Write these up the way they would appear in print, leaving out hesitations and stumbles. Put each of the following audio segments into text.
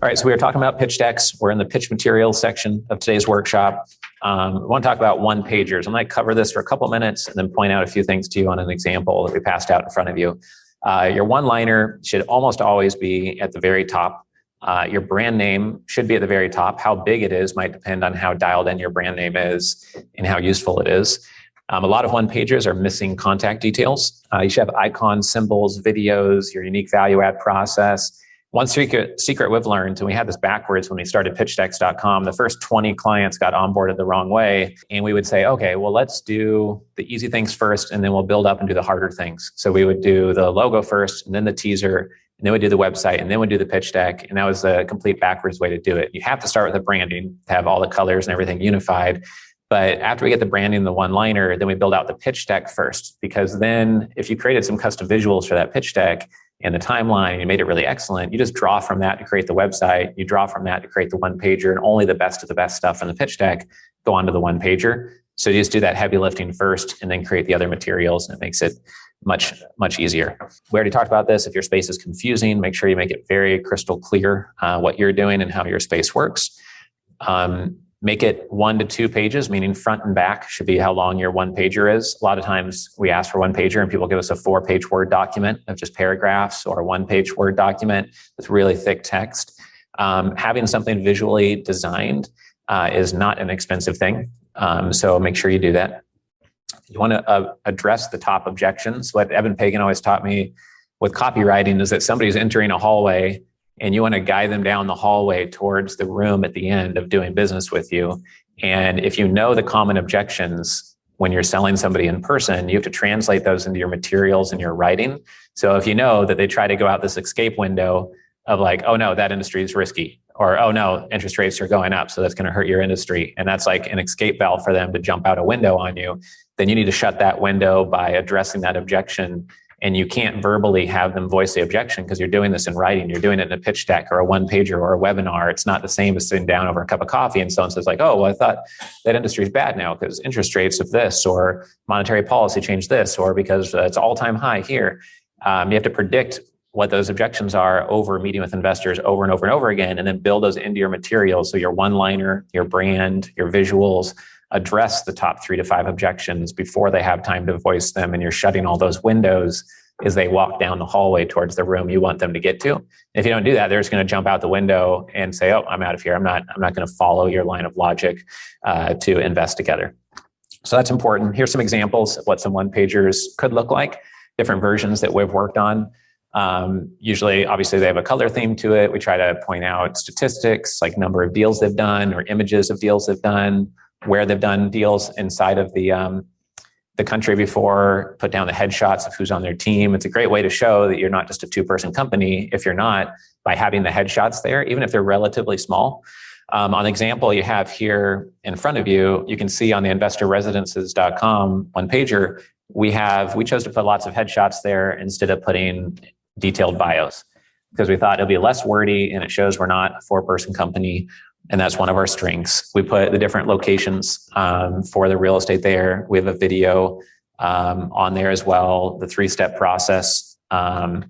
All right, so we were talking about pitch decks. We're in the pitch materials section of today's workshop. We want to talk about one-pagers. I might cover this for a couple minutes and then point out a few things to you on an example that we passed out in front of you. Your one-liner should almost always be at the very top. Your brand name should be at the very top. How big it is might depend on how dialed in your brand name is and how useful it is. A lot of one-pagers are missing contact details. You should have icons, symbols, videos, your unique value add process. One secret we've learned, and we had this backwards when we started pitchdecks.com, the first 20 clients got onboarded the wrong way. And we would say, okay, well, let's do the easy things first, and then we'll build up and do the harder things. So we would do the logo first, and then the teaser, and then we'd do the website, and then we'd do the pitch deck. And that was the complete backwards way to do it. You have to start with the branding, to have all the colors and everything unified. But after we get the branding, the one-liner, then we build out the pitch deck first. Because then if you created some custom visuals for that pitch deck, and the timeline, you made it really excellent, you just draw from that to create the website, you draw from that to create the one-pager, and only the best of the best stuff in the pitch deck go onto the one-pager. So you just do that heavy lifting first and then create the other materials, and it makes it much, much easier. We already talked about this. If your space is confusing, make sure you make it very crystal clear what you're doing and how your space works. Make it 1 to 2 pages, meaning front and back should be how long your one pager is. A lot of times we ask for one pager and people give us a 4-page Word document of just paragraphs or a 1-page Word document with really thick text. Having something visually designed is not an expensive thing. So make sure you do that. You want to address the top objections. What Evan Pagan always taught me with copywriting is that somebody's entering a hallway and you want to guide them down the hallway towards the room at the end of doing business with you. And if you know the common objections when you're selling somebody in person, you have to translate those into your materials and your writing. So if you know that they try to go out this escape window of like, oh no, that industry is risky, or oh no, interest rates are going up, so that's going to hurt your industry, and that's like an escape valve for them to jump out a window on you, then you need to shut that window by addressing that objection. And you can't verbally have them voice the objection because you're doing this in writing. You're doing it in a pitch deck or a one-pager or a webinar. It's not the same as sitting down over a cup of coffee and someone says like, oh, well, I thought that industry is bad now because interest rates of this, or monetary policy changed this, or because it's all-time high here. You have to predict what those objections are over meeting with investors over and over and over again, and then build those into your materials. So your one-liner, your brand, your visuals, address the top 3 to 5 objections before they have time to voice them, and you're shutting all those windows as they walk down the hallway towards the room you want them to get to. If you don't do that, they're just going to jump out the window and say, oh, I'm out of here. I'm not going to follow your line of logic to invest together. So that's important. Here's some examples of what some one-pagers could look like, different versions that we've worked on. Usually, obviously, they have a color theme to it. We try to point out statistics, like number of deals they've done or images of deals they've done, where they've done deals inside of the country before, put down the headshots of who's on their team. It's a great way to show that you're not just a 2-person company. If you're not, by having the headshots there, even if they're relatively small. On the example you have here in front of you, you can see on the investorresidences.com one-pager, we chose to put lots of headshots there instead of putting detailed bios, because we thought it'll be less wordy and it shows we're not a 4-person company. And that's one of our strengths. We put the different locations for the real estate there. We have a video on there as well, the 3-step process of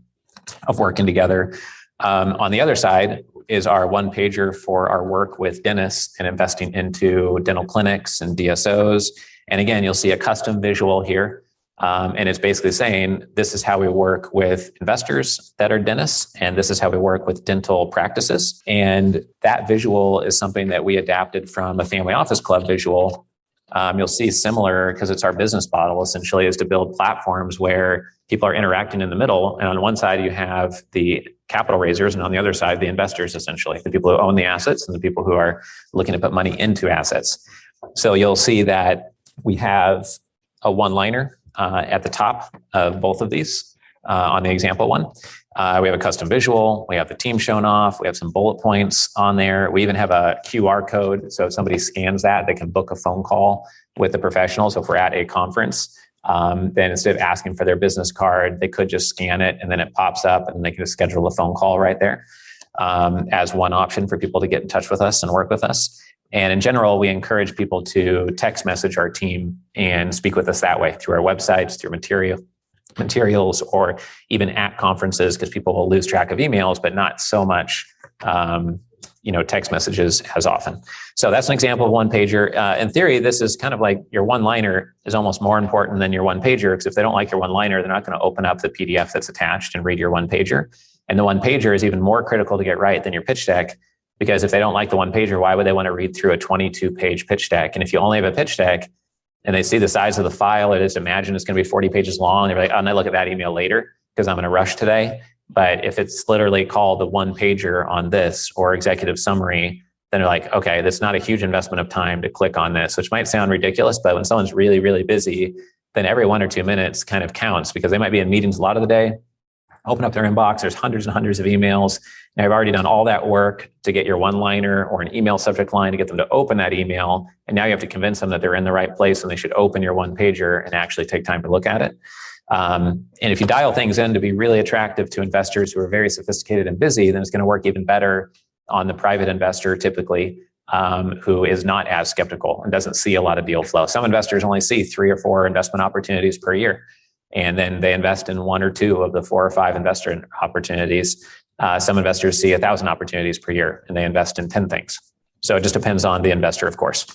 working together. On the other side is our one-pager for our work with dentists and investing into dental clinics and DSOs. And again, you'll see a custom visual here. And it's basically saying, this is how we work with investors that are dentists, and this is how we work with dental practices. And that visual is something that we adapted from a family office club visual. You'll see similar, because it's our business model essentially, is to build platforms where people are interacting in the middle. And on one side, you have the capital raisers, and on the other side, the investors, essentially, the people who own the assets and the people who are looking to put money into assets. So you'll see that we have a one-liner at the top of both of these on the example one. We have a custom visual. We have the team shown off. We have some bullet points on there. We even have a QR code. So if somebody scans that, they can book a phone call with the professional. So if we're at a conference, then instead of asking for their business card, they could just scan it and then it pops up and they can just schedule a phone call right there as one option for people to get in touch with us and work with us. And in general, we encourage people to text message our team and speak with us that way through our websites, through materials or even at conferences, because people will lose track of emails, but not so much text messages as often. So that's an example of one pager. In theory, this is kind of like your one-liner is almost more important than your one pager, because if they don't like your one-liner, they're not going to open up the PDF that's attached and read your one pager. And the one pager is even more critical to get right than your pitch deck, because if they don't like the one pager, why would they want to read through a 22-page pitch deck? And if you only have a pitch deck and they see the size of the file, it is imagine it's going to be 40 pages long. They're like, oh, I'm going to look at that email later because I'm in a rush today. But if it's literally called the one pager on this or executive summary, then they're like, okay, that's not a huge investment of time to click on this, which might sound ridiculous, but when someone's really, really busy, then every 1 or 2 minutes kind of counts, because they might be in meetings a lot of the day. Open up their inbox, there's hundreds and hundreds of emails. And I've already done all that work to get your one-liner or an email subject line to get them to open that email. And now you have to convince them that they're in the right place and they should open your one pager and actually take time to look at it. And if you dial things in to be really attractive to investors who are very sophisticated and busy, then it's going to work even better on the private investor, typically, who is not as skeptical and doesn't see a lot of deal flow. Some investors only see 3 or 4 investment opportunities per year, and then they invest in 1 or 2 of the 4 or 5 investor opportunities. Some investors see 1,000 opportunities per year, and they invest in 10 things. So it just depends on the investor, of course.